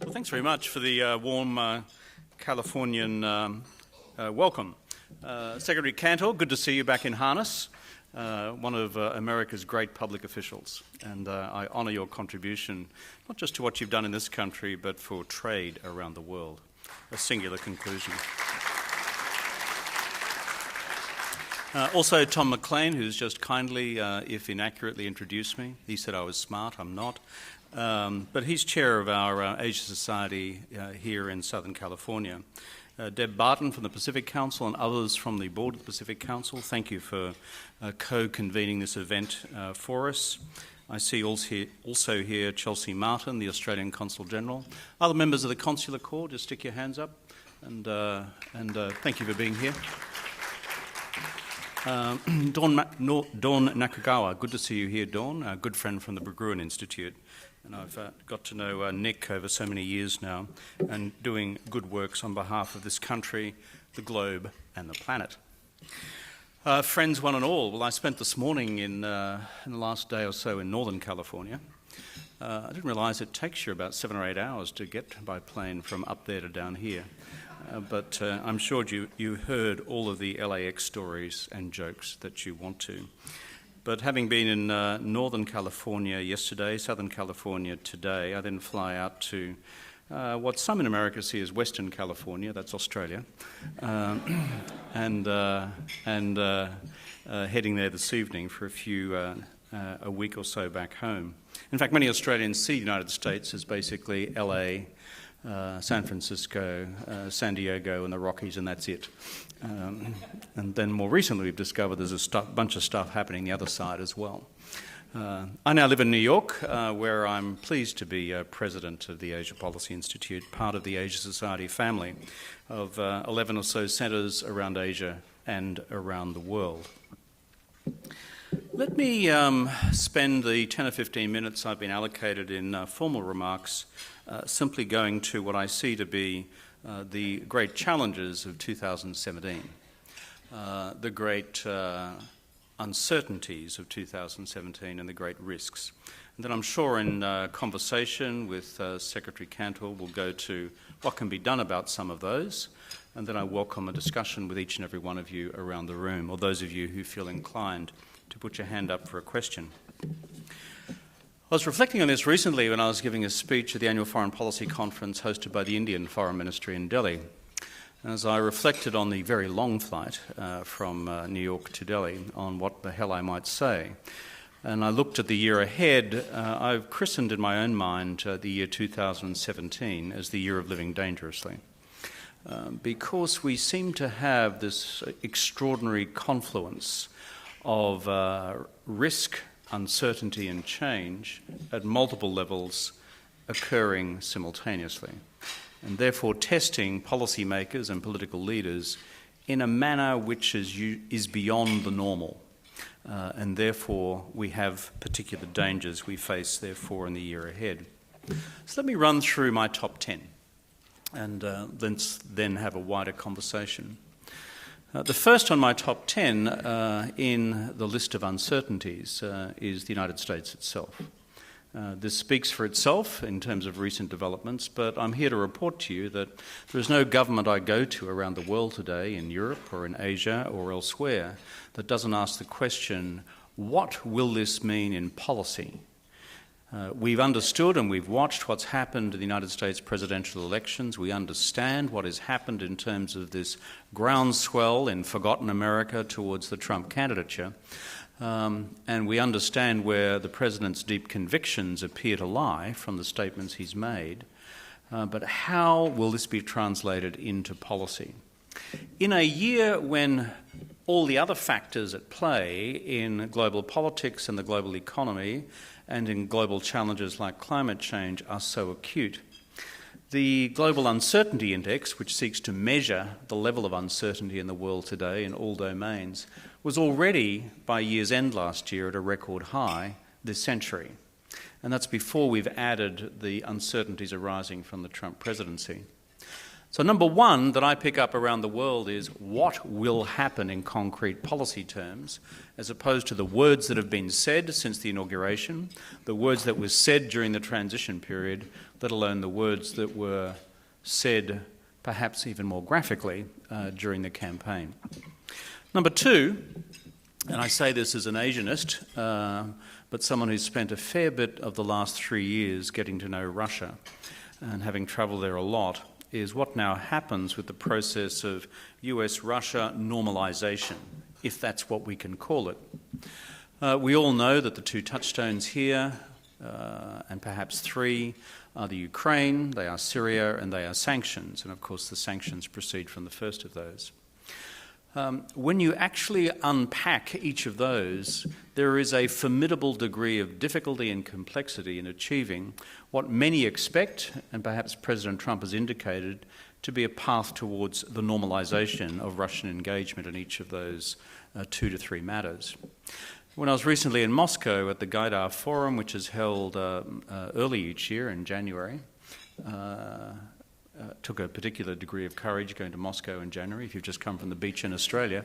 Well, thanks very much for the warm Californian welcome. Secretary Kantor, good to see you back in harness, one of America's great public officials. And I honour your contribution, not just to what you've done in this country, but for trade around the world. A singular conclusion. Also, Tom McLean, who's just kindly, if inaccurately, introduced me. He said I was smart. I'm not. But he's chair of our Asia Society here in Southern California. Deb Barton from the Pacific Council and others from the board of the Pacific Council, thank you for co-convening this event for us. I see also here Chelsea Martin, the Australian Consul General. Other members of the Consular Corps, just stick your hands up, and thank you for being here. Dawn Nakagawa, good to see you here, Dawn, a good friend from the Berggruen Institute. And I've got to know Nick over so many years now and doing good works on behalf of this country, the globe and the planet. Friends one and all, well, I spent this morning in the last day or so in Northern California. I didn't realise it takes you about 7 or 8 hours to get by plane from up there to down here. But I'm sure you heard all of the LAX stories and jokes that you want to. But having been in Northern California yesterday, Southern California today, I then fly out to what some in America see as Western California, that's Australia, and heading there this evening for a week or so back home. In fact, many Australians see the United States as basically LA, San Francisco, San Diego and the Rockies, and that's it. And then more recently we've discovered there's a bunch of stuff happening the other side as well. I now live in New York, where I'm pleased to be president of the Asia Policy Institute, part of the Asia Society family of 11 or so centres around Asia and around the world. Let me spend the 10 or 15 minutes I've been allocated in formal remarks simply going to what I see to be the great challenges of 2017, the great uncertainties of 2017 and the great risks. And then I'm sure in conversation with Secretary Kantor we'll go to what can be done about some of those, and then I welcome a discussion with each and every one of you around the room, or those of you who feel inclined to put your hand up for a question. I was reflecting on this recently when I was giving a speech at the annual Foreign Policy Conference hosted by the Indian Foreign Ministry in Delhi. As I reflected on the very long flight from New York to Delhi on what the hell I might say, and I looked at the year ahead, I've christened in my own mind the year 2017 as the year of living dangerously. Because we seem to have this extraordinary confluence of risk, uncertainty and change at multiple levels occurring simultaneously, and therefore testing policymakers and political leaders in a manner which is beyond the normal, and therefore we have particular dangers we face therefore in the year ahead. So let me run through my top 10 and let's then have a wider conversation. The first on my top 10 in the list of uncertainties is the United States itself. This speaks for itself in terms of recent developments, but I'm here to report to you that there is no government I go to around the world today, in Europe or in Asia or elsewhere, that doesn't ask the question, what will this mean in policy? We've understood and we've watched what's happened in the United States presidential elections. We understand what has happened in terms of this groundswell in forgotten America towards the Trump candidature. And we understand where the president's deep convictions appear to lie from the statements he's made. But how will this be translated into policy? In a year when all the other factors at play in global politics and the global economy and in global challenges like climate change are so acute, the Global Uncertainty Index, which seeks to measure the level of uncertainty in the world today in all domains, was already, by year's end last year, at a record high this century. And that's before we've added the uncertainties arising from the Trump presidency. So number one that I pick up around the world is what will happen in concrete policy terms, as opposed to the words that have been said since the inauguration, the words that were said during the transition period. let alone the words that were said perhaps even more graphically during the campaign. Number two, and I say this as an Asianist, but someone who's spent a fair bit of the last 3 years getting to know Russia and having travelled there a lot, is what now happens with the process of US-Russia normalization, if that's what we can call it. We all know that the two touchstones here, and perhaps three, are the Ukraine, they are Syria, and they are sanctions. And of course the sanctions proceed from the first of those. When you actually unpack each of those, there is a formidable degree of difficulty and complexity in achieving what many expect, and perhaps President Trump has indicated, to be a path towards the normalization of Russian engagement in each of those 2 to 3 matters. When I was recently in Moscow at the Gaidar Forum, which is held early each year in January, took a particular degree of courage going to Moscow in January if you've just come from the beach in Australia.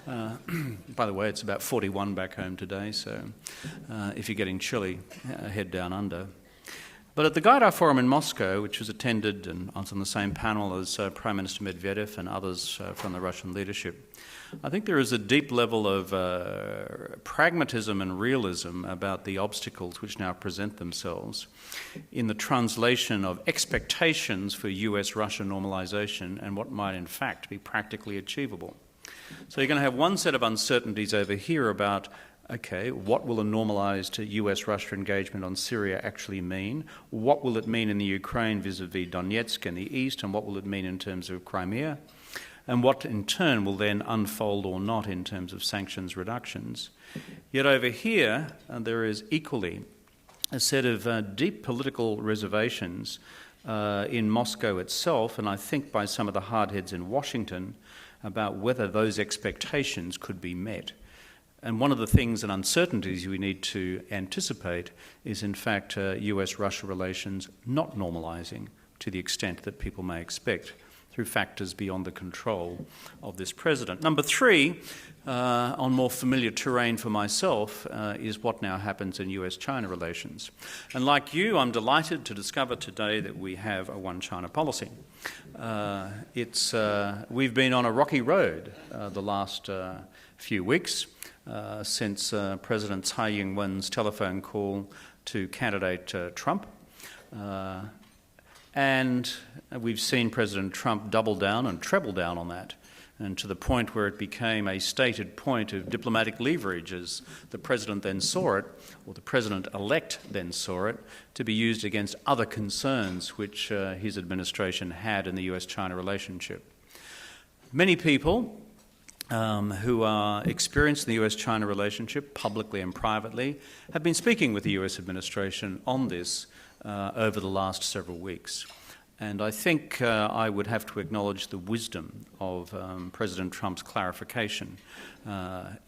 By the way, it's about 41 back home today, so if you're getting chilly, head down under. But at the Gaidar Forum in Moscow, which was attended, and I was on the same panel as Prime Minister Medvedev and others from the Russian leadership, I think there is a deep level of pragmatism and realism about the obstacles which now present themselves in the translation of expectations for US-Russia normalization and what might in fact be practically achievable. So you're going to have one set of uncertainties over here about, okay, what will a normalised US-Russia engagement on Syria actually mean? What will it mean in the Ukraine vis-à-vis Donetsk in the east, and what will it mean in terms of Crimea? And what in turn will then unfold or not in terms of sanctions reductions. Yet over here, there is equally a set of deep political reservations in Moscow itself, and I think by some of the hardheads in Washington, about whether those expectations could be met. And one of the things and uncertainties we need to anticipate is, in fact, US-Russia relations not normalising to the extent that people may expect, through factors beyond the control of this president. Number three, on more familiar terrain for myself, is what now happens in US-China relations. And like you, I'm delighted to discover today that we have a one-China policy. We've been on a rocky road the last few weeks since President Tsai Ing-wen's telephone call to candidate Trump. And we've seen President Trump double down and treble down on that, and to the point where it became a stated point of diplomatic leverage as the president then saw it, or the president-elect then saw it, to be used against other concerns which his administration had in the US-China relationship. Many people who are experienced in the US-China relationship, publicly and privately, have been speaking with the US administration on this over the last several weeks. And I think I would have to acknowledge the wisdom of President Trump's clarification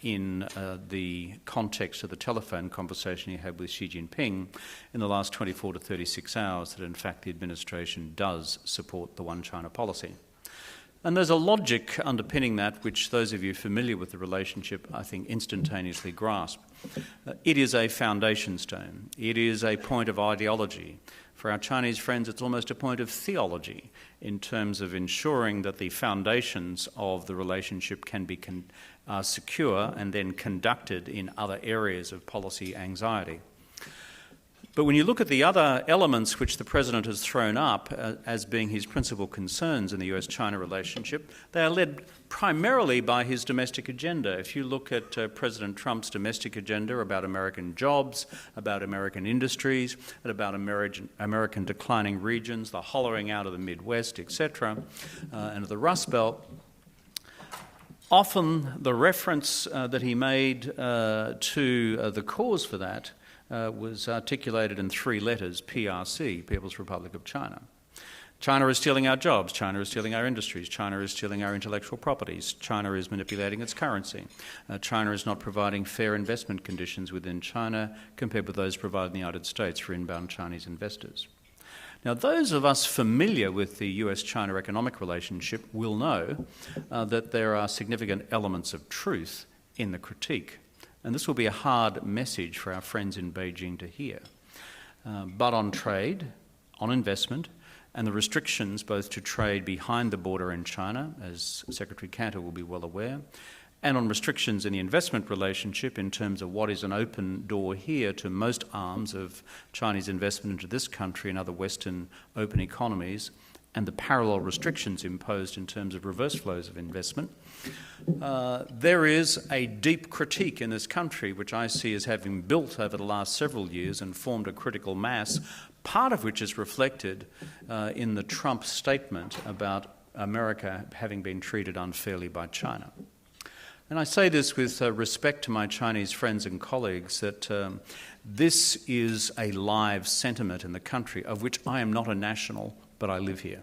in the context of the telephone conversation he had with Xi Jinping in the last 24 to 36 hours, that in fact the administration does support the one China policy. And there's a logic underpinning that which those of you familiar with the relationship, I think, instantaneously grasp. It is a foundation stone. It is a point of ideology. For our Chinese friends, it's almost a point of theology in terms of ensuring that the foundations of the relationship can be secure and then conducted in other areas of policy anxiety. But when you look at the other elements which the President has thrown up as being his principal concerns in the US-China relationship, they are led primarily by his domestic agenda. If you look at President Trump's domestic agenda about American jobs, about American industries, about American declining regions, the hollowing out of the Midwest, etc., and of the Rust Belt, often the reference that he made to the cause for that was articulated in 3 letters, PRC, People's Republic of China. China is stealing our jobs, China is stealing our industries, China is stealing our intellectual properties, China is manipulating its currency, China is not providing fair investment conditions within China compared with those provided in the United States for inbound Chinese investors. Now, those of us familiar with the US-China economic relationship will know that there are significant elements of truth in the critique. And this will be a hard message for our friends in Beijing to hear. But on trade, on investment and the restrictions both to trade behind the border in China, as Secretary Kantor will be well aware, and on restrictions in the investment relationship in terms of what is an open door here to most arms of Chinese investment into this country and other Western open economies, and the parallel restrictions imposed in terms of reverse flows of investment. There is a deep critique in this country, which I see as having built over the last several years and formed a critical mass, part of which is reflected in the Trump statement about America having been treated unfairly by China. And I say this with respect to my Chinese friends and colleagues, that this is a live sentiment in the country of which I am not a national, but I live here.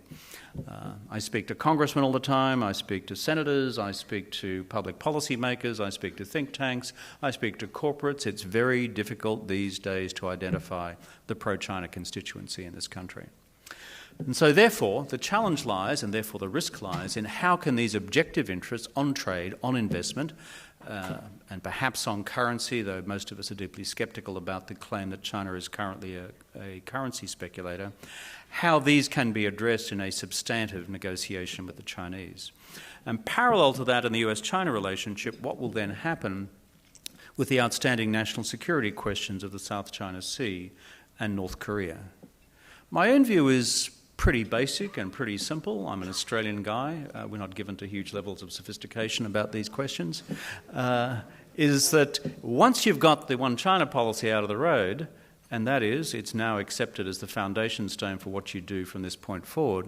I speak to congressmen all the time, I speak to senators, I speak to public policy makers, I speak to think tanks, I speak to corporates. It's very difficult these days to identify the pro-China constituency in this country. And so therefore the challenge lies, and therefore the risk lies, in how can these objective interests on trade, on investment, and perhaps on currency, though most of us are deeply sceptical about the claim that China is currently a currency speculator, how these can be addressed in a substantive negotiation with the Chinese. And parallel to that in the US-China relationship, what will then happen with the outstanding national security questions of the South China Sea and North Korea? My own view is pretty basic and pretty simple. I'm an Australian guy. We're not given to huge levels of sophistication about these questions. Is that once you've got the one China policy out of the road, and that is, it's now accepted as the foundation stone for what you do from this point forward,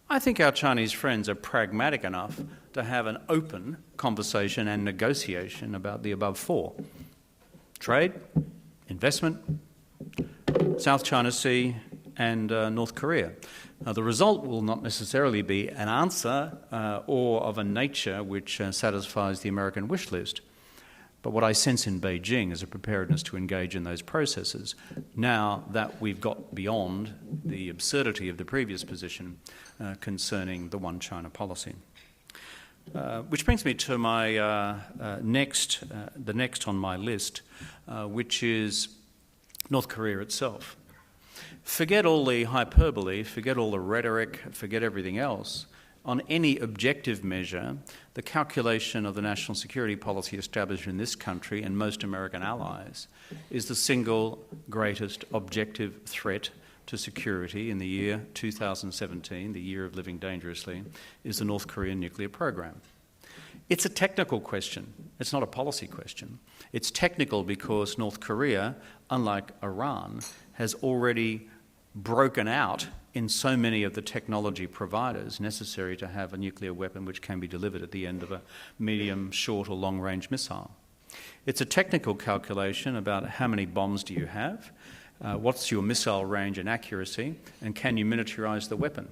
I think our Chinese friends are pragmatic enough to have an open conversation and negotiation about the above four: trade, investment, South China Sea, and North Korea. The result will not necessarily be an answer or of a nature which satisfies the American wish list. But what I sense in Beijing is a preparedness to engage in those processes now that we've got beyond the absurdity of the previous position concerning the one China policy. Which brings me to my the next on my list, which is North Korea itself. Forget all the hyperbole, forget all the rhetoric, forget everything else. On any objective measure, the calculation of the national security policy established in this country and most American allies is the single greatest objective threat to security in the year 2017, the year of living dangerously, is the North Korean nuclear program. It's a technical question. It's not a policy question. It's technical because North Korea, unlike Iran, has already broken out in so many of the technology providers necessary to have a nuclear weapon which can be delivered at the end of a medium, short or long-range missile. It's a technical calculation about how many bombs do you have, what's your missile range and accuracy, and can you militarise the weapon?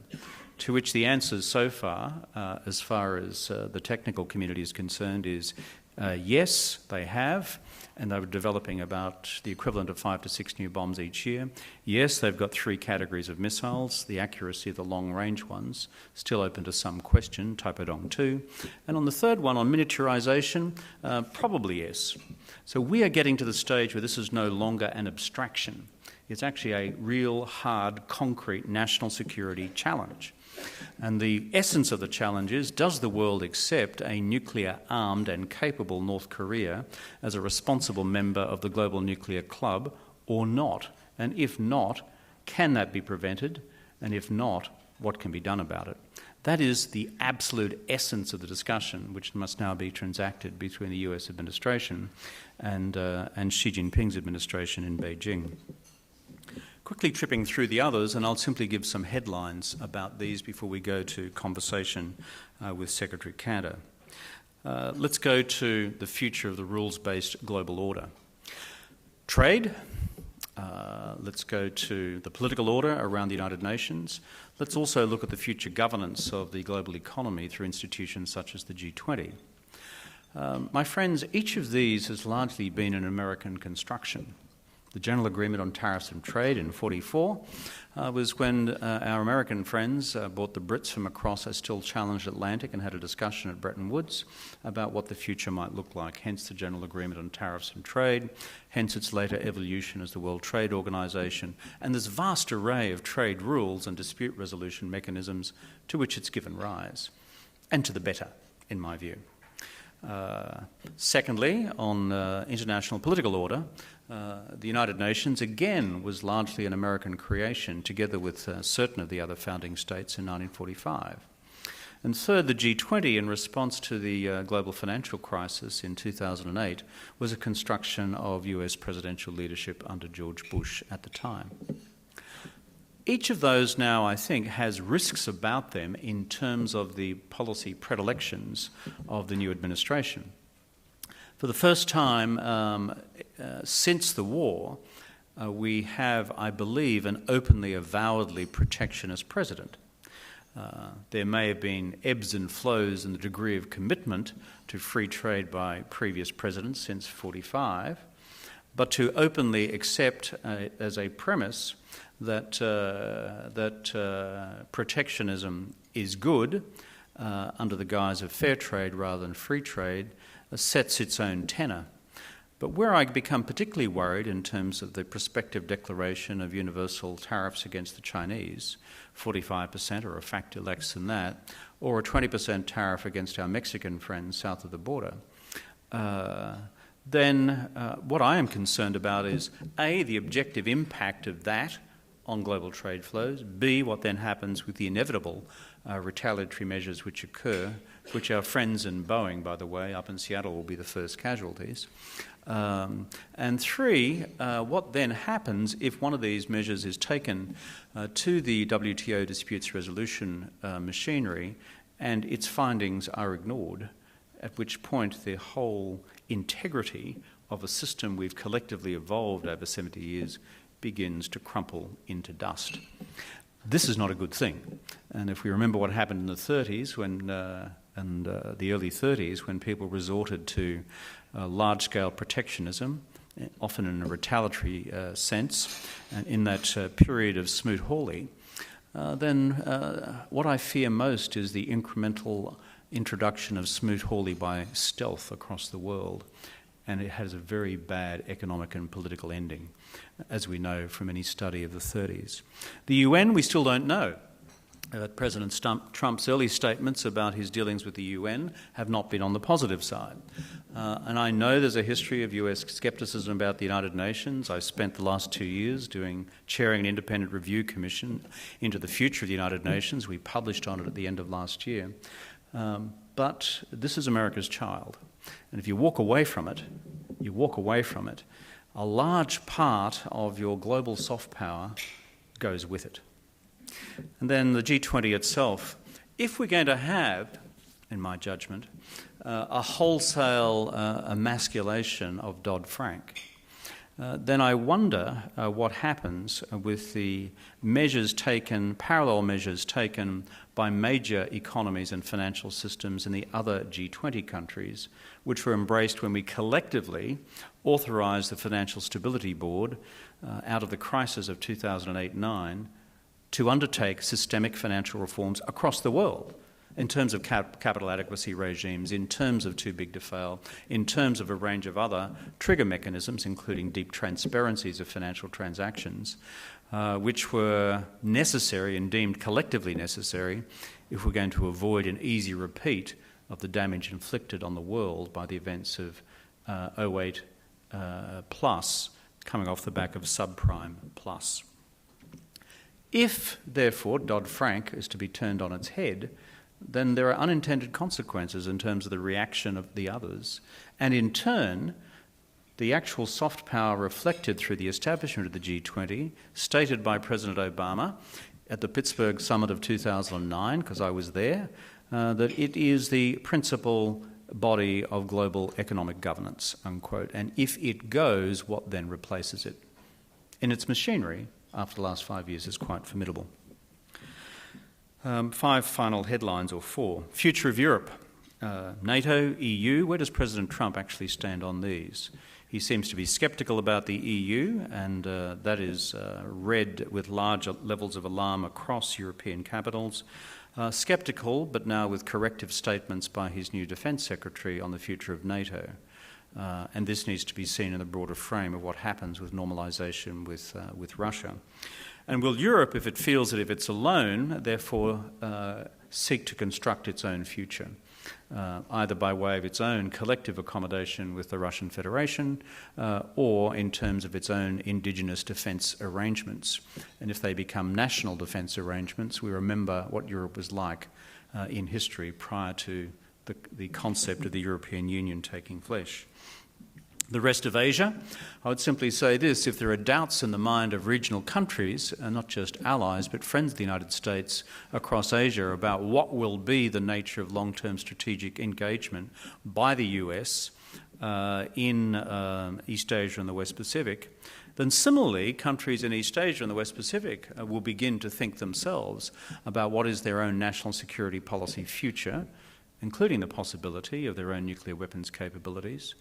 To which the answers so far as the technical community is concerned, is yes, they have, and they were developing about the equivalent of 5 to 6 new bombs each year. Yes, they've got 3 categories of missiles, the accuracy of the long-range ones, still open to some question, Taipodong 2. And on the third one, on miniaturisation, probably yes. So we are getting to the stage where this is no longer an abstraction. It's actually a real, hard, concrete national security challenge. And the essence of the challenge is, does the world accept a nuclear-armed and capable North Korea as a responsible member of the global nuclear club or not? And if not, can that be prevented? And if not, what can be done about it? That is the absolute essence of the discussion, which must now be transacted between the US administration and Xi Jinping's administration in Beijing. Quickly tripping through the others, and I'll simply give some headlines about these before we go to conversation with Secretary Kantor. Let's go to the future of the rules-based global order. Trade. Let's go to the political order around the United Nations. Let's also look at the future governance of the global economy through institutions such as the G20. My friends, each of these has largely been an American construction. The General Agreement on Tariffs and Trade in 1944 was when our American friends brought the Brits from across a still challenged Atlantic and had a discussion at Bretton Woods about what the future might look like, hence the General Agreement on Tariffs and Trade, hence its later evolution as the World Trade Organization, and this vast array of trade rules and dispute resolution mechanisms to which it's given rise, and to the better, in my view. Secondly, on international political order, the United Nations again was largely an American creation, together with certain of the other founding states in 1945. And third, the G20, in response to the global financial crisis in 2008, was a construction of US presidential leadership under George Bush at the time. Each of those now, I think, has risks about them in terms of the policy predilections of the new administration. For the first time since the war, we have, I believe, an openly, avowedly protectionist president. There may have been ebbs and flows in the degree of commitment to free trade by previous presidents since 1945, but to openly accept as a premise that protectionism is good under the guise of fair trade rather than free trade sets its own tenor. But where I become particularly worried in terms of the prospective declaration of universal tariffs against the Chinese, 45% or a factor less than that, or a 20% tariff against our Mexican friends south of the border, then what I am concerned about is A, the objective impact of that on global trade flows, B, what then happens with the inevitable retaliatory measures which occur, which our friends in Boeing, by the way, up in Seattle will be the first casualties, and three, what then happens if one of these measures is taken to the WTO disputes resolution machinery and its findings are ignored, at which point the whole integrity of a system we've collectively evolved over 70 years begins to crumple into dust. This is not a good thing. And if we remember what happened in the 30s and the early 30s, when people resorted to large-scale protectionism, often in a retaliatory sense, and in that period of Smoot-Hawley, then what I fear most is the incremental introduction of Smoot-Hawley by stealth across the world, and it has a very bad economic and political ending, as we know from any study of the 30s. The UN, we still don't know. President Trump's early statements about his dealings with the UN have not been on the positive side. And I know there's a history of US scepticism about the United Nations. I've spent the last 2 years chairing an independent review commission into the future of the United Nations. We published on it at the end of last year. But this is America's child. And if you walk away from it, a large part of your global soft power goes with it. And then the G20 itself, if we're going to have, in my judgment, a wholesale emasculation of Dodd-Frank, then I wonder what happens with the measures taken, parallel measures taken by major economies and financial systems in the other G20 countries, which were embraced when we collectively authorised the Financial Stability Board out of the crisis of 2008-9 to undertake systemic financial reforms across the world in terms of capital adequacy regimes, in terms of too big to fail, in terms of a range of other trigger mechanisms, including deep transparencies of financial transactions, which were necessary and deemed collectively necessary if we're going to avoid an easy repeat of the damage inflicted on the world by the events of 08 plus, coming off the back of subprime plus. If, therefore, Dodd-Frank is to be turned on its head, then there are unintended consequences in terms of the reaction of the others, and in turn, the actual soft power reflected through the establishment of the G20, stated by President Obama at the Pittsburgh summit of 2009, because I was there, that it is the principal body of global economic governance, unquote, and if it goes, what then replaces it? In its machinery, after the last 5 years, is quite formidable. 5 final headlines, or 4. Future of Europe. NATO, EU, where does President Trump actually stand on these? He seems to be sceptical about the EU, and that is read with large levels of alarm across European capitals. Sceptical, but now with corrective statements by his new Defence Secretary on the future of NATO. And this needs to be seen in the broader frame of what happens with normalisation with Russia. And will Europe, if it feels that if it's alone, therefore seek to construct its own future, either by way of its own collective accommodation with the Russian Federation or in terms of its own indigenous defence arrangements? And if they become national defence arrangements, we remember what Europe was like in history prior to the concept of the European Union taking flesh. The rest of Asia, I would simply say this: if there are doubts in the mind of regional countries, not just allies but friends of the United States across Asia, about what will be the nature of long-term strategic engagement by the US in East Asia and the West Pacific, then similarly countries in East Asia and the West Pacific will begin to think themselves about what is their own national security policy future, including the possibility of their own nuclear weapons capabilities,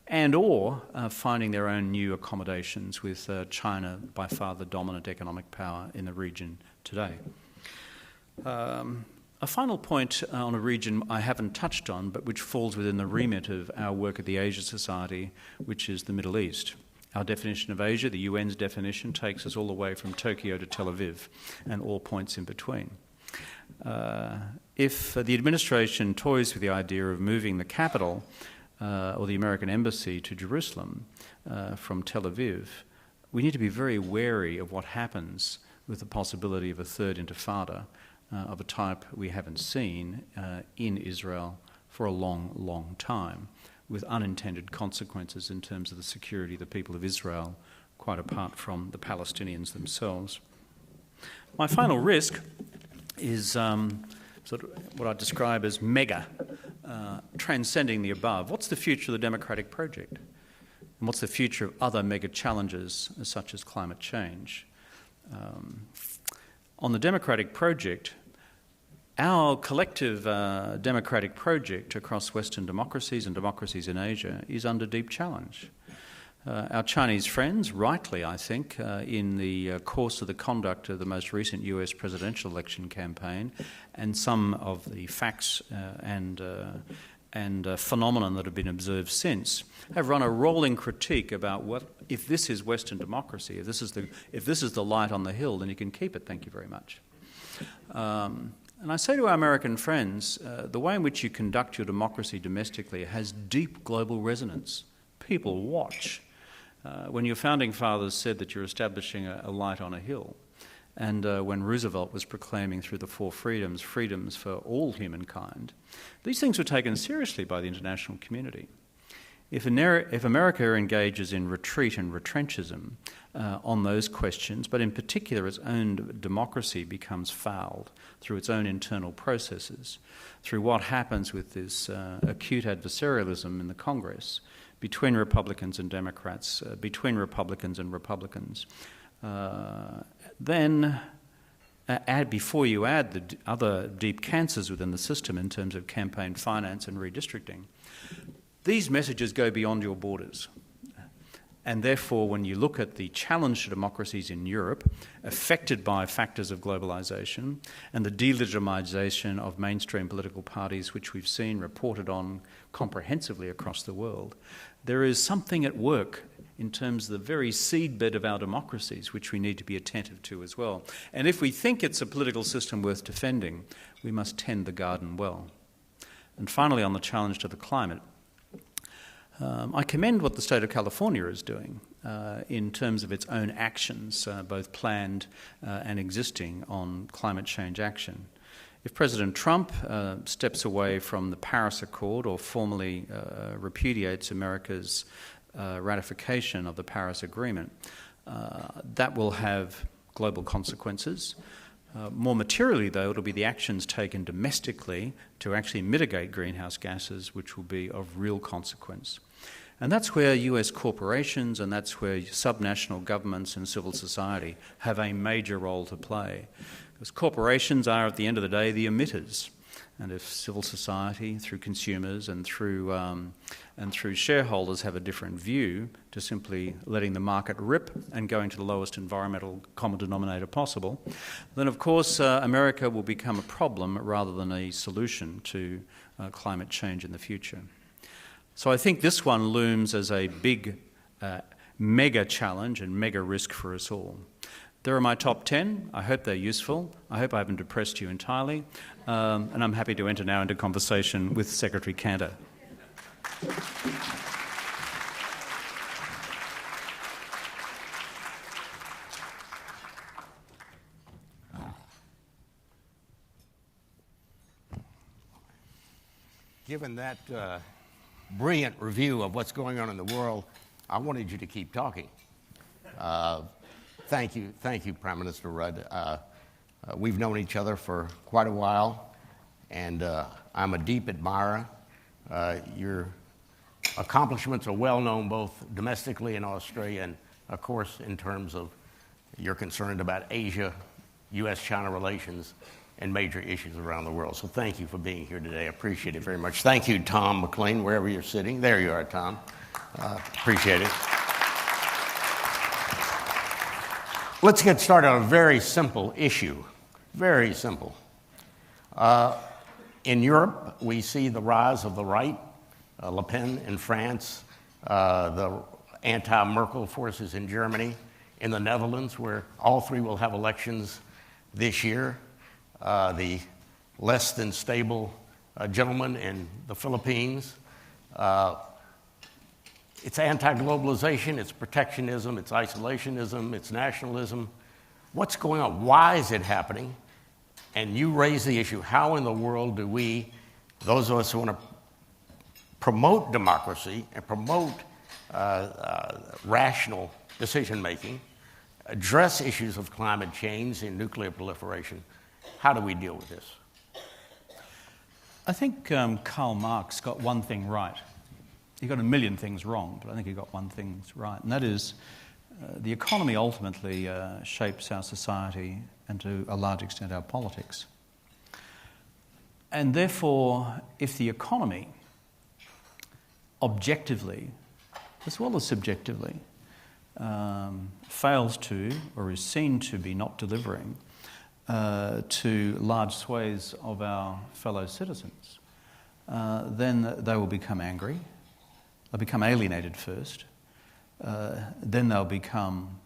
and or finding their own new accommodations with China, by far the dominant economic power in the region today. A final point on a region I haven't touched on, but which falls within the remit of our work at the Asia Society, which is the Middle East. Our definition of Asia, the UN's definition, takes us all the way from Tokyo to Tel Aviv and all points in between. If the administration toys with the idea of moving the capital or the American embassy to Jerusalem from Tel Aviv, we need to be very wary of what happens with the possibility of a third intifada of a type we haven't seen in Israel for a long, long time, with unintended consequences in terms of the security of the people of Israel, quite apart from the Palestinians themselves. My final risk is sort of what I describe as mega, transcending the above. What's the future of the democratic project? And what's the future of other mega challenges such as climate change? On the democratic project, our collective democratic project across Western democracies and democracies in Asia is under deep challenge. Our Chinese friends, rightly I think, in the course of the conduct of the most recent US presidential election campaign and some of the facts and phenomenon that have been observed since, have run a rolling critique about what, if this is Western democracy, if this is the light on the hill, then you can keep it, thank you very much. And I say to our American friends, the way in which you conduct your democracy domestically has deep global resonance. People watch. When your founding fathers said that you're establishing a light on a hill, and when Roosevelt was proclaiming through the four freedoms, freedoms for all humankind, these things were taken seriously by the international community. If America engages in retreat and retrenchism on those questions, but in particular its own democracy becomes fouled through its own internal processes, through what happens with this acute adversarialism in the Congress, between Republicans and Democrats, between Republicans and Republicans, then before you add the other deep cancers within the system in terms of campaign finance and redistricting, these messages go beyond your borders. And therefore, when you look at the challenge to democracies in Europe, affected by factors of globalisation and the delegitimization of mainstream political parties, which we've seen reported on comprehensively across the world, there is something at work in terms of the very seedbed of our democracies, which we need to be attentive to as well. And if we think it's a political system worth defending, we must tend the garden well. And finally, on the challenge to the climate, I commend what the state of California is doing in terms of its own actions, both planned and existing, on climate change action. If President Trump steps away from the Paris Accord or formally repudiates America's ratification of the Paris Agreement, that will have global consequences. More materially, though, it'll be the actions taken domestically to actually mitigate greenhouse gases, which will be of real consequence. And that's where US corporations and that's where subnational governments and civil society have a major role to play. Because corporations are, at the end of the day, the emitters. And if civil society, through consumers and through shareholders, have a different view to simply letting the market rip and going to the lowest environmental common denominator possible, then of course America will become a problem rather than a solution to climate change in the future. So I think this one looms as a big mega challenge and mega risk for us all. There are my top 10. I hope they're useful. I hope I haven't depressed you entirely. And I'm happy to enter now into conversation with Secretary Kantor. Given that brilliant review of what's going on in the world, I wanted you to keep talking. Thank you, Prime Minister Rudd. We've known each other for quite a while, and I'm a deep admirer. Your accomplishments are well known both domestically in Australia and, of course, in terms of you're concerned about Asia, US-China relations, and major issues around the world. So thank you for being here today. I appreciate it very much. Thank you, Tom McLean, wherever you're sitting. There you are, Tom. Appreciate it. Let's get started on a very simple issue. Very simple. In Europe, we see the rise of the right, Le Pen in France, the anti-Merkel forces in Germany, in the Netherlands, where all three will have elections this year, the less than stable gentleman in the Philippines. It's anti-globalization, it's protectionism, it's isolationism, it's nationalism. What's going on? Why is it happening? And you raise the issue, how in the world do we, those of us who want to promote democracy and promote rational decision-making, address issues of climate change and nuclear proliferation, how do we deal with this? I think Karl Marx got one thing right. He got a million things wrong, but I think he got one thing right, and that is the economy ultimately shapes our society and to a large extent our politics. And therefore, if the economy objectively, as well as subjectively, fails to or is seen to be not delivering to large swathes of our fellow citizens, then they will become angry. They'll become alienated first, then they'll become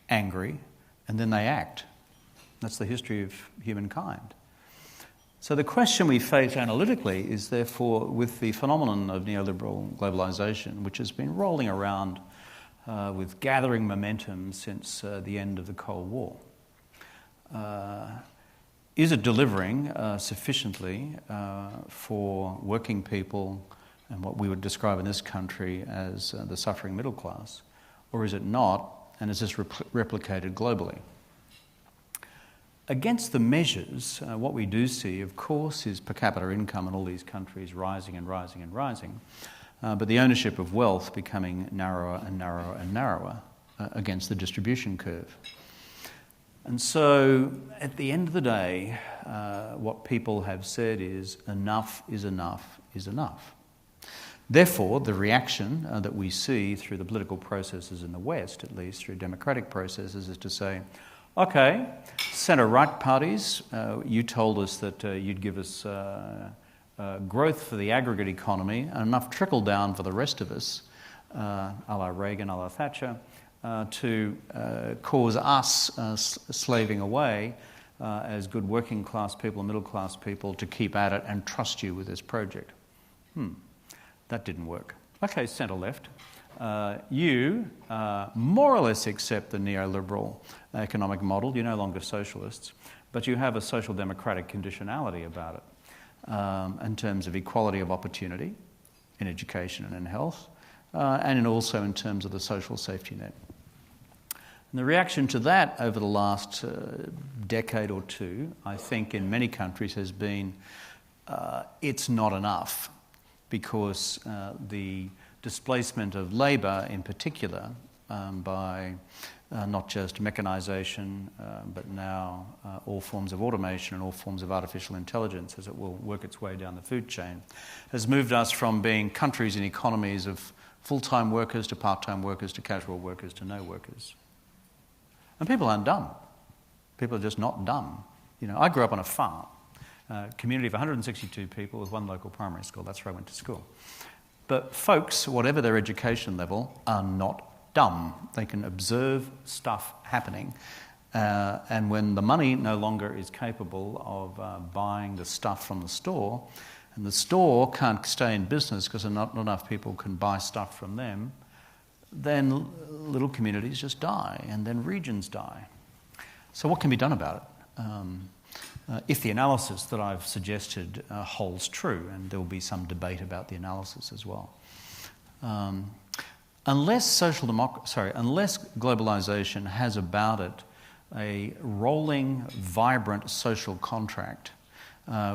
angry, and then they act. That's the history of humankind. So the question we face analytically is therefore with the phenomenon of neoliberal globalization, which has been rolling around with gathering momentum since the end of the Cold War. Is it delivering sufficiently for working people and what we would describe in this country as the suffering middle class, or is it not, and is this replicated globally? Against the measures, what we do see, of course, is per capita income in all these countries rising and rising and rising, but the ownership of wealth becoming narrower and narrower and narrower against the distribution curve. And so, at the end of the day, what people have said is enough is enough is enough. Therefore, the reaction that we see through the political processes in the West, at least through democratic processes, is to say, okay, centre-right parties, you told us that you'd give us growth for the aggregate economy and enough trickle-down for the rest of us, a la Reagan, a la Thatcher, to cause us slaving away as good working-class people and middle-class people to keep at it and trust you with this project. That didn't work. Okay, centre-left. You more or less accept the neoliberal economic model. You're no longer socialists, but you have a social democratic conditionality about it in terms of equality of opportunity in education and in health, and also in terms of the social safety net. And the reaction to that over the last decade or two, I think in many countries has been it's not enough, because the displacement of labour in particular by not just mechanization, but now all forms of automation and all forms of artificial intelligence as it will work its way down the food chain, has moved us from being countries and economies of full-time workers to part-time workers to casual workers to no workers. And people aren't dumb. People are just not dumb. You know, I grew up on a farm, a community of 162 people with one local primary school. That's where I went to school. But folks, whatever their education level, are not dumb. They can observe stuff happening. And when the money no longer is capable of buying the stuff from the store, and the store can't stay in business because not enough people can buy stuff from them, then little communities just die, and then regions die. So what can be done about it? If the analysis that I've suggested holds true, and there will be some debate about the analysis as well. Unless globalization has about it a rolling, vibrant social contract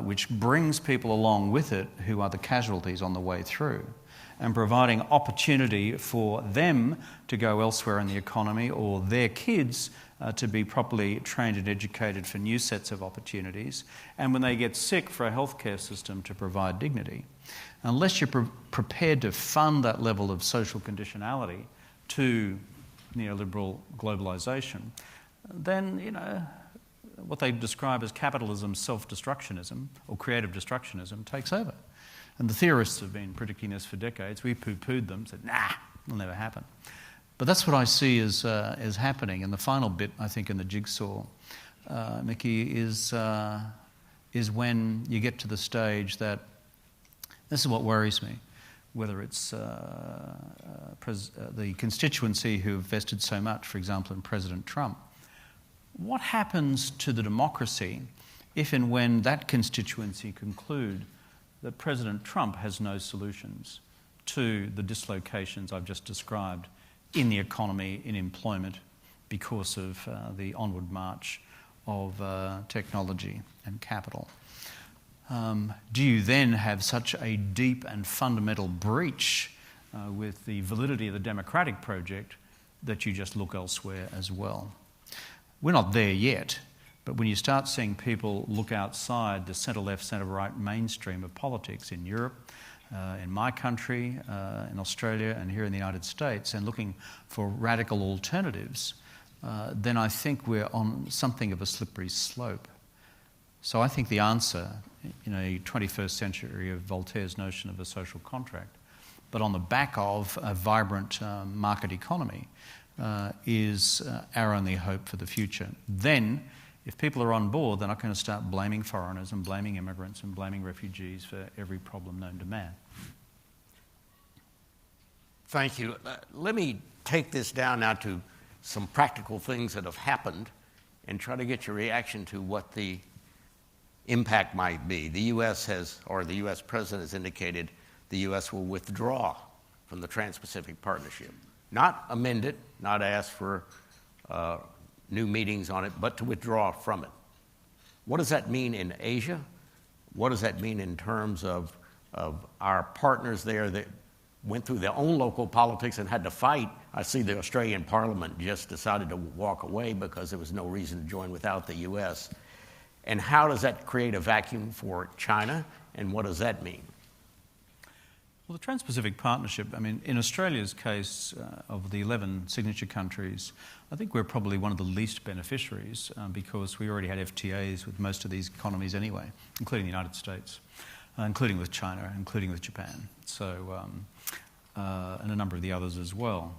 which brings people along with it who are the casualties on the way through, and providing opportunity for them to go elsewhere in the economy or their kids to be properly trained and educated for new sets of opportunities, and when they get sick, for a healthcare system to provide dignity. Unless you're prepared to fund that level of social conditionality to neoliberal globalization, then, you know, what they describe as capitalism self-destructionism or creative destructionism takes over. And the theorists have been predicting this for decades. We poo-pooed them, said, nah, it'll never happen. But that's what I see as happening. And the final bit, I think, in the jigsaw, Mickey, is when you get to the stage that, this is what worries me, whether it's the constituency who have vested so much, for example, in President Trump. What happens to the democracy if and when that constituency conclude that President Trump has no solutions to the dislocations I've just described in the economy, in employment, because of the onward march of technology and capital? Do you then have such a deep and fundamental breach with the validity of the democratic project that you just look elsewhere as well? We're not there yet, but when you start seeing people look outside the centre-left, centre-right mainstream of politics in Europe, in my country, in Australia, and here in the United States, and looking for radical alternatives, then I think we're on something of a slippery slope. So I think the answer, in a 21st century of Voltaire's notion of a social contract, but on the back of a vibrant market economy, is our only hope for the future. Then, if people are on board, they're not going to start blaming foreigners and blaming immigrants and blaming refugees for every problem known to man. Thank you. Let me take this down now to some practical things that have happened and try to get your reaction to what the impact might be. The U.S. the U.S. President has indicated the U.S. will withdraw from the Trans-Pacific Partnership. Not amend it, not ask for new meetings on it, but to withdraw from it. What does that mean in Asia? What does that mean in terms of our partners there that went through their own local politics and had to fight? I see the Australian Parliament just decided to walk away because there was no reason to join without the U.S. And how does that create a vacuum for China, and what does that mean? Well, the Trans-Pacific Partnership, I mean, in Australia's case, of the 11 signature countries, I think we're probably one of the least beneficiaries because we already had FTAs with most of these economies anyway, including the United States, including with China, including with Japan, so and a number of the others as well.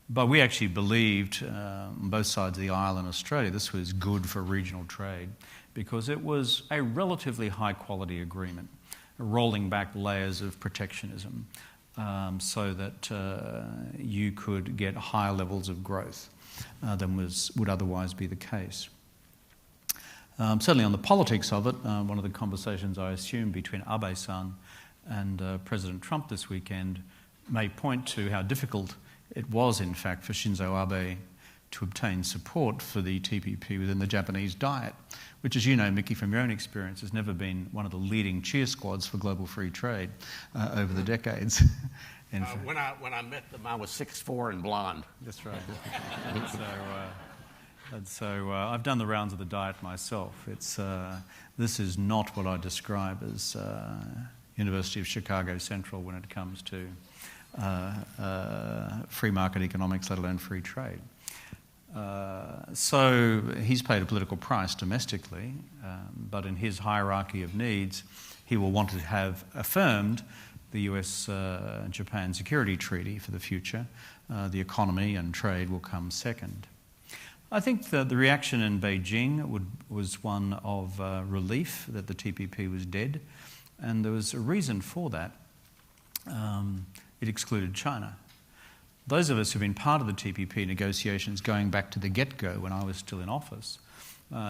But we actually believed, on both sides of the aisle in Australia, this was good for regional trade because it was a relatively high-quality agreement, rolling back layers of protectionism so that you could get higher levels of growth than would otherwise be the case. Certainly on the politics of it, one of the conversations I assume between Abe-san and President Trump this weekend may point to how difficult it was, in fact, for Shinzo Abe to obtain support for the TPP within the Japanese Diet, which, as you know, Mickey, from your own experience, has never been one of the leading cheer squads for global free trade over the decades. When I met them, I was 6'4" and blonde. That's right. So I've done the rounds of the diet myself. This is not what I describe as University of Chicago Central when it comes to free market economics, let alone free trade. So he's paid a political price domestically, but in his hierarchy of needs, he will want to have affirmed the US-Japan Security Treaty for the future. The economy and trade will come second. I think that the reaction in Beijing was one of relief that the TPP was dead, and there was a reason for that. It excluded China. Those of us who've been part of the TPP negotiations going back to the get-go when I was still in office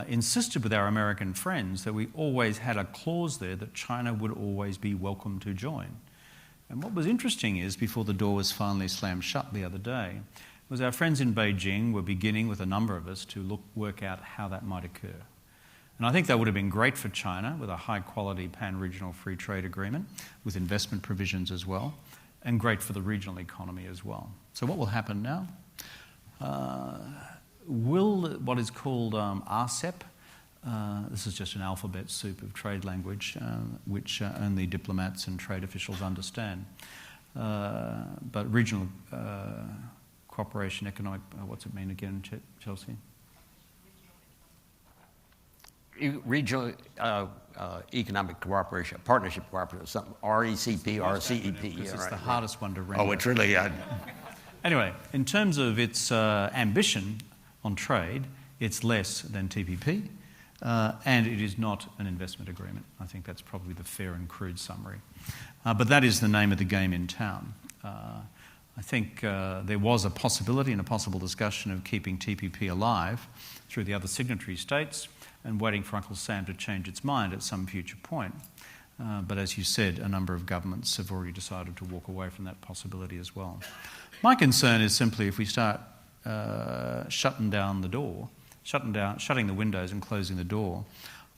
insisted with our American friends that we always had a clause there that China would always be welcome to join. And what was interesting is, before the door was finally slammed shut the other day, was our friends in Beijing were beginning with a number of us to work out how that might occur. And I think that would have been great for China with a high-quality pan-regional free trade agreement with investment provisions as well, and great for the regional economy as well. So what will happen now? Will what is called RCEP, this is just an alphabet soup of trade language, which only diplomats and trade officials understand, but regional cooperation, economic, what's it mean again, Chelsea? Regional economic cooperation, partnership cooperation, something, RECP, RCEP. It's the hardest one to render. Oh, it's really... Anyway, in terms of its ambition on trade, it's less than TPP, and it is not an investment agreement. I think that's probably the fair and crude summary. But that is the name of the game in town. I think there was a possibility and a possible discussion of keeping TPP alive through the other signatory states and waiting for Uncle Sam to change its mind at some future point. But as you said, a number of governments have already decided to walk away from that possibility as well. My concern is simply if we start shutting the windows and closing the door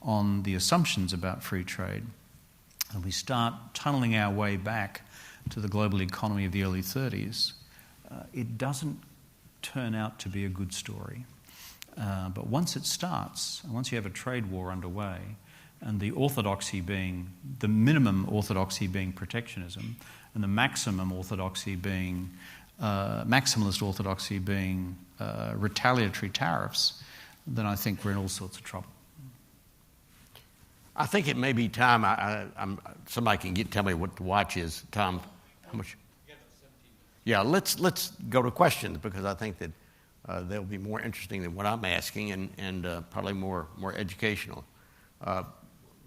on the assumptions about free trade, and we start tunneling our way back to the global economy of the early 30s, it doesn't turn out to be a good story. But once it starts, and once you have a trade war underway, and the minimum orthodoxy being protectionism, and the maximum orthodoxy being maximalist orthodoxy being retaliatory tariffs, then I think we're in all sorts of trouble. I think it may be time. Somebody can tell me what the watch is. Tom, how much? Yeah, let's go to questions because I think that they'll be more interesting than what I'm asking and probably more educational.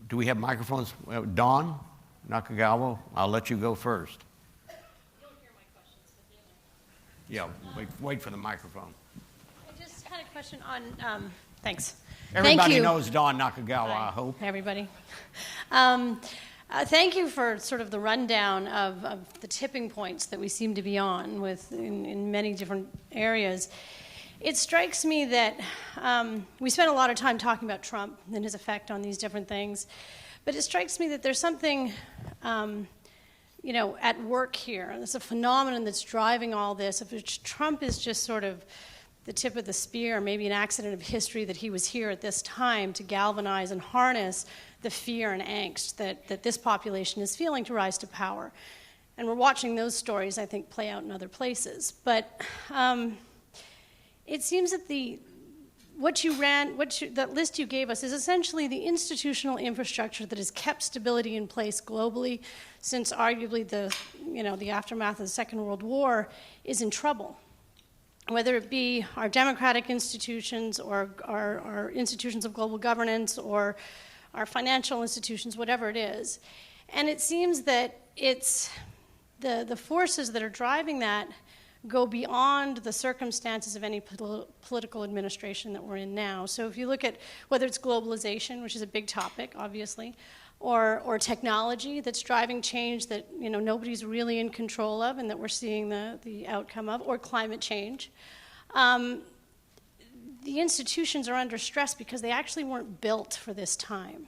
Do we have microphones? Dawn Nakagawa, I'll let you go first. You'll hear my questions, but Yeah, wait for the microphone. I just had a question on, thanks. Everybody Thank you. knows Dawn Nakagawa, Hi, I hope. everybody. Thank you for sort of the rundown of the tipping points that we seem to be on in many different areas. It strikes me that we spent a lot of time talking about Trump and his effect on these different things, but it strikes me that there's something, at work here. There's a phenomenon that's driving all this, of which Trump is just sort of the tip of the spear, maybe an accident of history that he was here at this time to galvanize and harness the fear and angst that this population is feeling to rise to power. And we're watching those stories, I think, play out in other places. But it seems that that list you gave us is essentially the institutional infrastructure that has kept stability in place globally since arguably the aftermath of the Second World War is in trouble. Whether it be our democratic institutions or our institutions of global governance or our financial institutions, whatever it is. And it seems that it's the forces that are driving that go beyond the circumstances of any political administration that we're in now. So if you look at whether it's globalization, which is a big topic, obviously, or technology that's driving change that nobody's really in control of and that we're seeing the outcome of, or climate change, the institutions are under stress because they actually weren't built for this time.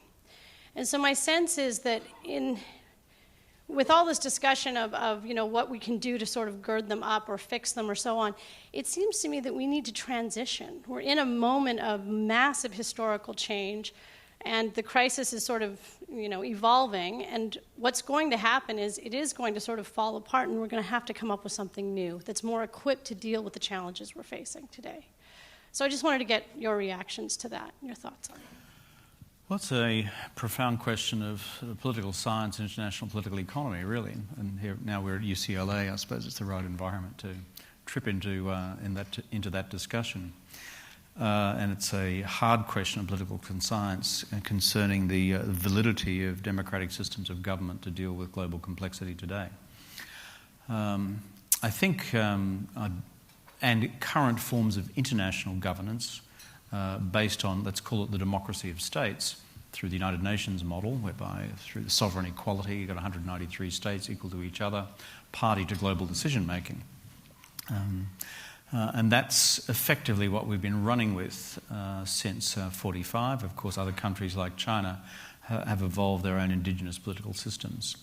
And so my sense is that with all this discussion of what we can do to sort of gird them up or fix them or so on, it seems to me that we need to transition. We're in a moment of massive historical change, and the crisis is sort of evolving, and what's going to happen is it is going to sort of fall apart, and we're going to have to come up with something new that's more equipped to deal with the challenges we're facing today. So I just wanted to get your reactions to that, your thoughts on it. Well, it's a profound question of political science and international political economy, really. And here now we're at UCLA. I suppose it's the right environment to trip into that discussion. And it's a hard question of political science concerning the validity of democratic systems of government to deal with global complexity today. I think, and current forms of international governance based on, let's call it the democracy of states, through the United Nations model, whereby through the sovereign equality, you've got 193 states equal to each other, party to global decision making. And that's effectively what we've been running with since 1945. Of course, other countries like China have evolved their own indigenous political systems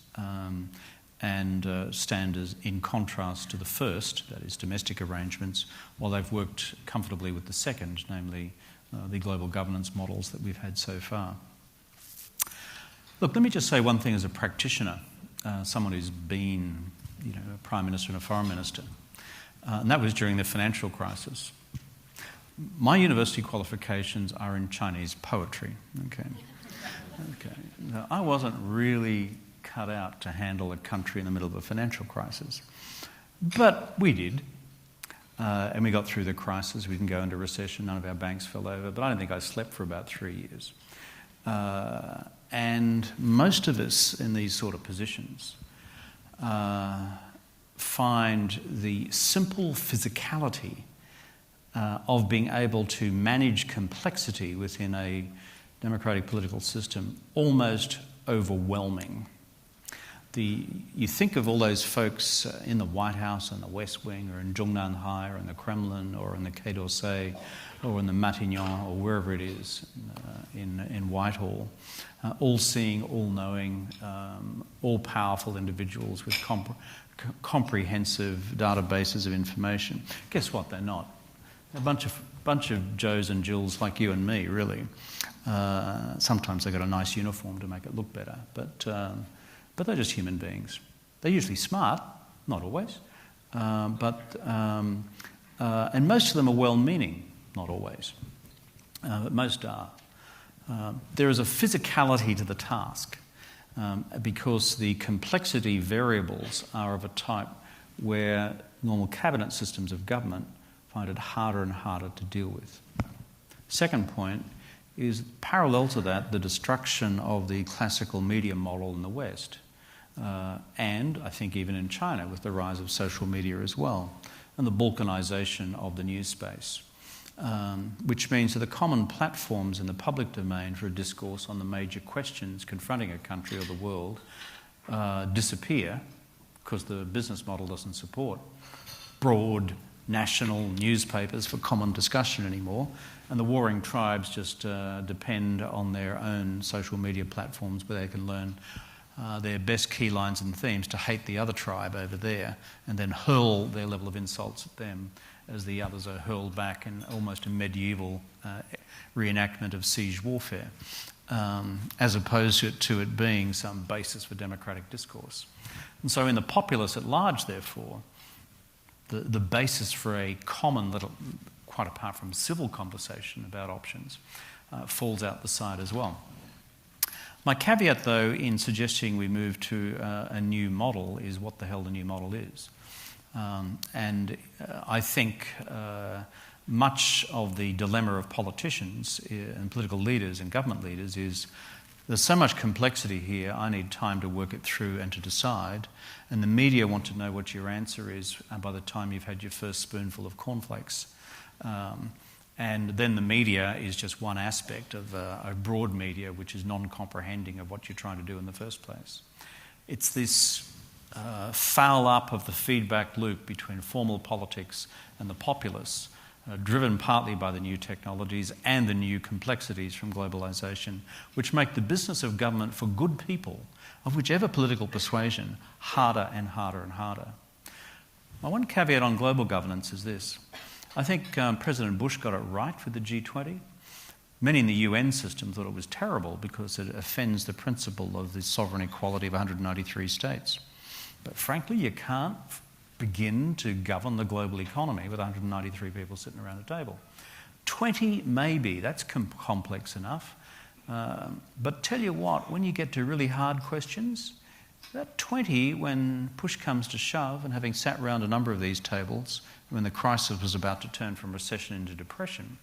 and stand as in contrast to the first, that is domestic arrangements, while they've worked comfortably with the second, namely the global governance models that we've had so far. Look, let me just say one thing as a practitioner, someone who's been a Prime Minister and a Foreign Minister, and that was during the financial crisis. My university qualifications are in Chinese poetry. Okay. Now, I wasn't really cut out to handle a country in the middle of a financial crisis, but we did, and we got through the crisis. We didn't go into recession. None of our banks fell over, but I don't think I slept for about 3 years. And most of us in these sort of positions find the simple physicality of being able to manage complexity within a democratic political system almost overwhelming. You think of all those folks in the White House and the West Wing, or in Zhongnanhai, or in the Kremlin, or in the Quai d'Orsay, or in the Matignon, or wherever it is in Whitehall, all seeing, all knowing, all powerful individuals with comprehensive databases of information. Guess what? They're not. A bunch of Joes and Jills like you and me, really. Sometimes they've got a nice uniform to make it look better, but they're just human beings. They're usually smart, not always, and most of them are well-meaning, not always, but most are. There is a physicality to the task because the complexity variables are of a type where normal cabinet systems of government find it harder and harder to deal with. Second point is parallel to that, the destruction of the classical media model in the West. And I think even in China with the rise of social media as well, and the balkanization of the news space, which means that the common platforms in the public domain for a discourse on the major questions confronting a country or the world disappear because the business model doesn't support broad national newspapers for common discussion anymore, and the warring tribes just depend on their own social media platforms where they can learn their best key lines and themes to hate the other tribe over there and then hurl their level of insults at them as the others are hurled back in almost a medieval reenactment of siege warfare, as opposed to it being some basis for democratic discourse. And so in the populace at large, therefore, the basis for a common little, quite apart from civil conversation about options, falls out the side as well. My caveat, though, in suggesting we move to a new model is what the hell the new model is. And I think much of the dilemma of politicians and political leaders and government leaders is there's so much complexity here, I need time to work it through and to decide. And the media want to know what your answer is by the time you've had your first spoonful of cornflakes. And then the media is just one aspect of a broad media which is non-comprehending of what you're trying to do in the first place. It's this foul up of the feedback loop between formal politics and the populace driven partly by the new technologies and the new complexities from globalisation, which make the business of government for good people, of whichever political persuasion, harder and harder and harder. My one caveat on global governance is this. I think President Bush got it right with the G20. Many in the UN system thought it was terrible because it offends the principle of the sovereign equality of 193 states. But frankly, you can't begin to govern the global economy with 193 people sitting around a table. 20 maybe, that's complex enough. But tell you what, when you get to really hard questions, that 20, when push comes to shove, and having sat around a number of these tables, when the crisis was about to turn from recession into depression,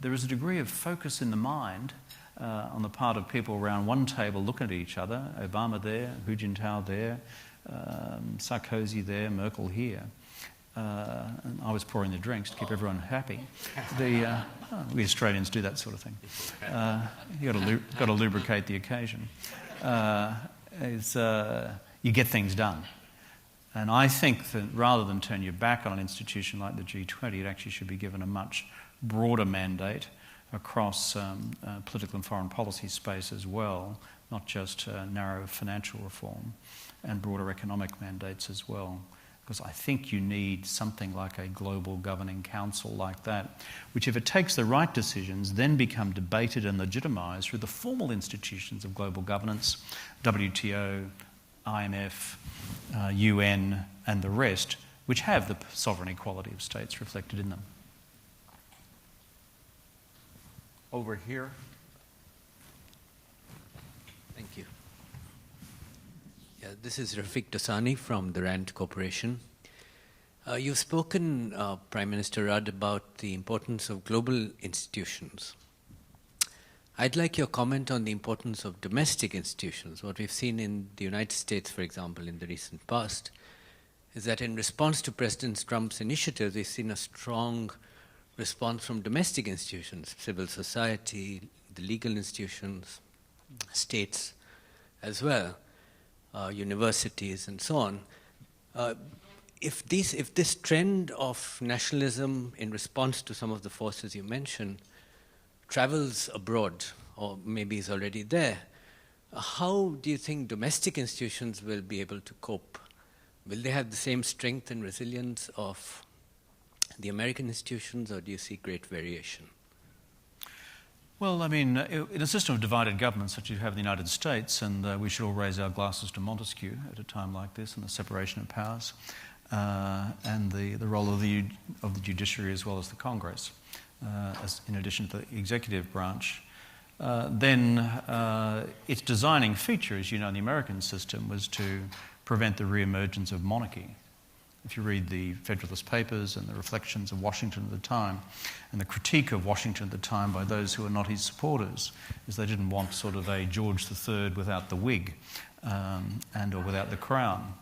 there is a degree of focus in the mind on the part of people around one table looking at each other, Obama there, Hu Jintao there, Sarkozy there, Merkel here. And I was pouring the drinks to keep everyone happy. We Australians do that sort of thing. You've got to lubricate the occasion. You get things done. And I think that rather than turn your back on an institution like the G20, it actually should be given a much broader mandate across political and foreign policy space as well, not just narrow financial reform, and broader economic mandates as well. Because I think you need something like a global governing council like that, which if it takes the right decisions, then become debated and legitimised through the formal institutions of global governance, WTO, IMF, UN, and the rest, which have the sovereign equality of states reflected in them. Over here. Thank you. Yeah, this is Rafiq Dosani from the RAND Corporation. You've spoken, Prime Minister Rudd, about the importance of global institutions. I'd like your comment on the importance of domestic institutions. What we've seen in the United States, for example, in the recent past, is that in response to President Trump's initiatives, we've seen a strong response from domestic institutions, civil society, the legal institutions, states as well, universities and so on. If this trend of nationalism in response to some of the forces you mentioned travels abroad, or maybe is already there, how do you think domestic institutions will be able to cope? Will they have the same strength and resilience of the American institutions, or do you see great variation? Well, I mean, in a system of divided government such as you have in the United States, and we should all raise our glasses to Montesquieu at a time like this, and the separation of powers, and the role of the judiciary as well as the Congress, as in addition to the executive branch, then its designing feature, as you know, in the American system was to prevent the re-emergence of monarchy. If you read the Federalist Papers and the reflections of Washington at the time, and the critique of Washington at the time by those who were not his supporters, is they didn't want sort of a George III without the wig and or without the crown.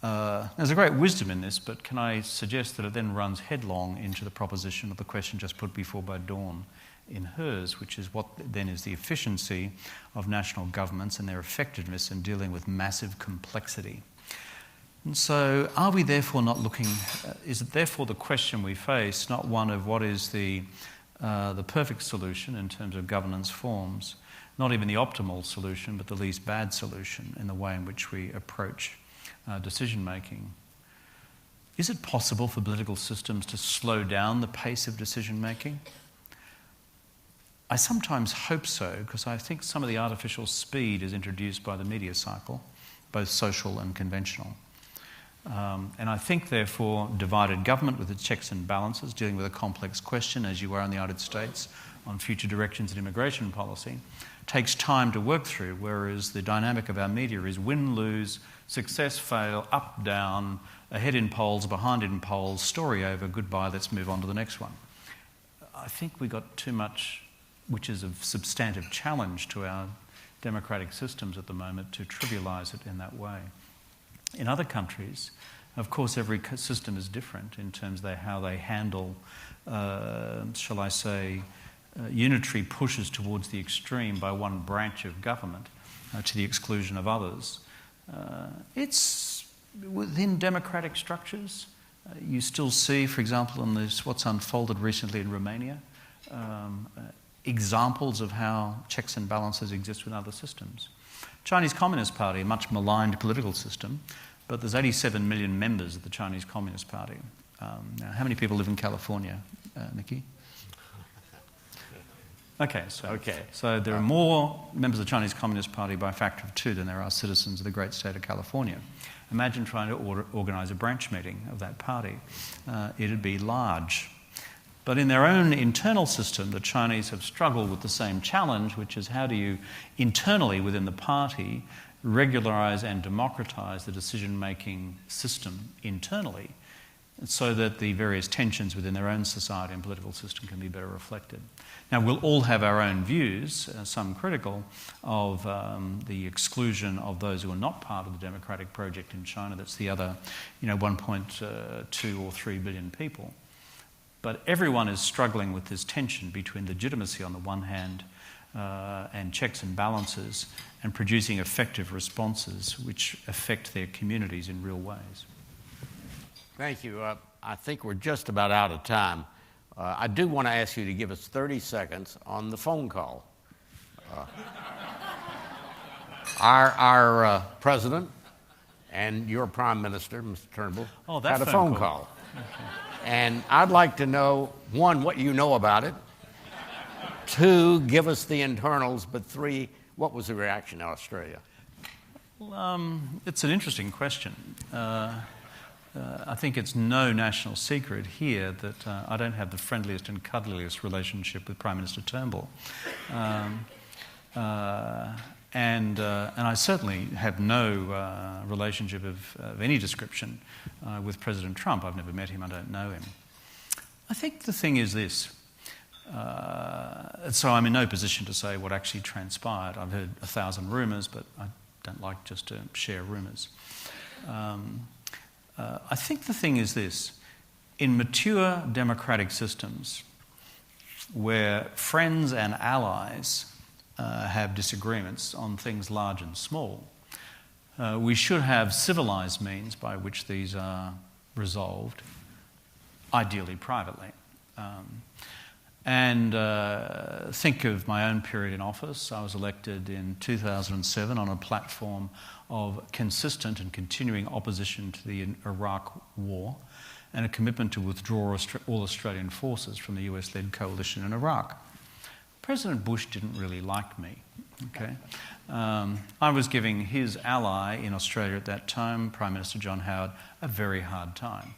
There's a great wisdom in this, but can I suggest that it then runs headlong into the proposition of the question just put before by Dawn in hers, which is what then is the efficiency of national governments and their effectiveness in dealing with massive complexity. And so are we therefore not looking, is it therefore the question we face not one of what is the perfect solution in terms of governance forms, not even the optimal solution, but the least bad solution in the way in which we approach decision making? Is it possible for political systems to slow down the pace of decision making? I sometimes hope so, because I think some of the artificial speed is introduced by the media cycle, both social and conventional. And I think, therefore, divided government with its checks and balances, dealing with a complex question, as you are in the United States, on future directions in immigration policy, takes time to work through, whereas the dynamic of our media is win, lose, success, fail, up, down, ahead in polls, behind in polls, story over, goodbye, let's move on to the next one. I think we got too much, which is a substantive challenge to our democratic systems at the moment, to trivialise it in that way. In other countries, of course, every system is different in terms of how they handle, shall I say, unitary pushes towards the extreme by one branch of government to the exclusion of others. It's within democratic structures. You still see, for example, in this, what's unfolded recently in Romania, examples of how checks and balances exist with other systems. Chinese Communist Party, a much maligned political system, but there's 87 million members of the Chinese Communist Party. Now, how many people live in California, Mickey? Okay, so there are more members of the Chinese Communist Party by a factor of 2 than there are citizens of the great state of California. Imagine trying to organise a branch meeting of that party. It'd be large. But in their own internal system, the Chinese have struggled with the same challenge, which is how do you internally within the party regularise and democratise the decision-making system internally so that the various tensions within their own society and political system can be better reflected. Now, we'll all have our own views, some critical, of the exclusion of those who are not part of the democratic project in China. That's the other, 1.2 or 3 billion people. But everyone is struggling with this tension between legitimacy on the one hand and checks and balances and producing effective responses which affect their communities in real ways. Thank you. I think we're just about out of time. I do want to ask you to give us 30 seconds on the phone call. Our president and your prime minister, Mr. Turnbull, had a phone call. Okay. And I'd like to know, 1, what you know about it, 2, give us the internals, but 3, what was the reaction in Australia? Well, it's an interesting question. I think it's no national secret here that I don't have the friendliest and cuddliest relationship with Prime Minister Turnbull. And I certainly have no relationship of any description with President Trump. I've never met him, I don't know him. I think the thing is this. So I'm in no position to say what actually transpired. I've heard 1,000 rumours, but I don't like just to share rumours. I think the thing is this. In mature democratic systems where friends and allies have disagreements on things large and small, we should have civilised means by which these are resolved, ideally privately. And think of my own period in office. I was elected in 2007 on a platform of consistent and continuing opposition to the Iraq war and a commitment to withdraw all Australian forces from the US-led coalition in Iraq. President Bush didn't really like me. Okay, I was giving his ally in Australia at that time, Prime Minister John Howard, a very hard time.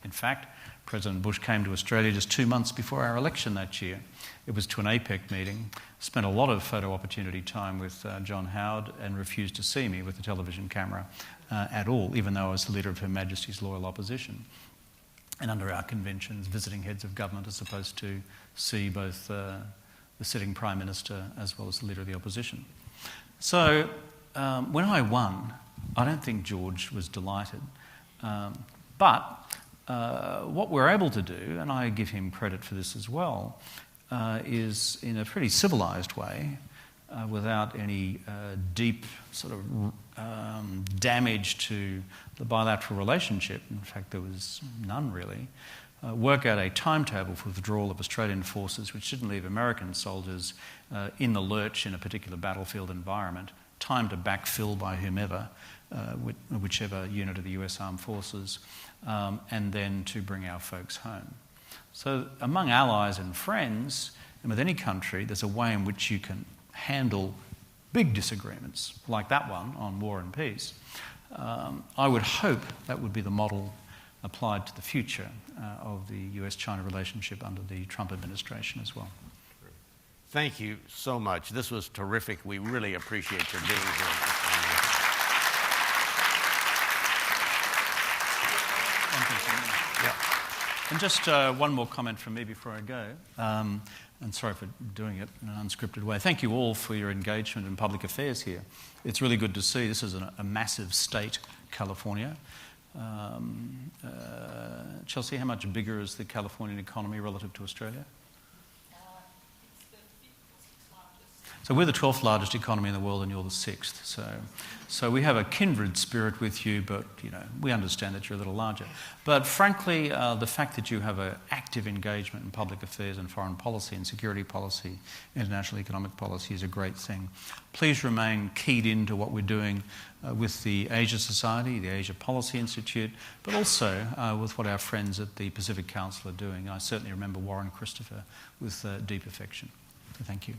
In fact, President Bush came to Australia just 2 months before our election that year. It was to an APEC meeting, spent a lot of photo opportunity time with John Howard and refused to see me with the television camera at all, even though I was the leader of Her Majesty's Loyal Opposition. And under our conventions, visiting heads of government are supposed to see both the sitting Prime Minister as well as the leader of the opposition. So when I won, I don't think George was delighted. But what we're able to do, and I give him credit for this as well, is in a pretty civilised way, without any deep sort of damage to the bilateral relationship. In fact, there was none really. Work out a timetable for withdrawal of Australian forces which didn't leave American soldiers in the lurch in a particular battlefield environment, time to backfill by whomever, whichever unit of the US Armed Forces, and then to bring our folks home. So among allies and friends, and with any country, there's a way in which you can handle big disagreements, like that one on war and peace. I would hope that would be the model applied to the future of the US-China relationship under the Trump administration as well. Thank you so much. This was terrific. We really appreciate your being here. And just one more comment from me before I go. And sorry for doing it in an unscripted way. Thank you all for your engagement in public affairs here. It's really good to see. This is a massive state, California. Chelsea, how much bigger is the Californian economy relative to Australia? It's the 5th or 6th largest. So we're the 12th largest economy in the world and you're the 6th. So we have a kindred spirit with you, but we understand that you're a little larger. But frankly, the fact that you have an active engagement in public affairs and foreign policy and security policy, international economic policy is a great thing. Please remain keyed into what we're doing with the Asia Society, the Asia Policy Institute, but also with what our friends at the Pacific Council are doing. I certainly remember Warren Christopher with deep affection. Thank you.